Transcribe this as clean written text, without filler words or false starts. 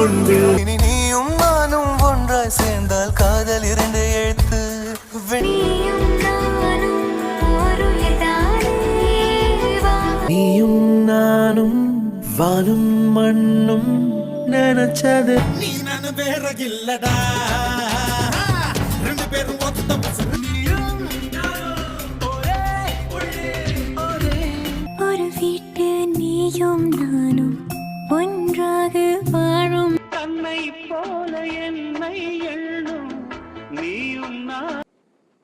உண்டு. நீயும் நானும் ஒன்றாய் சேர்ந்தால் காதல் 2 எழுத்து. நீயும் நானும் வானும் மண்ணும் நினைச்சது நீ நான் வேற இல்லடா.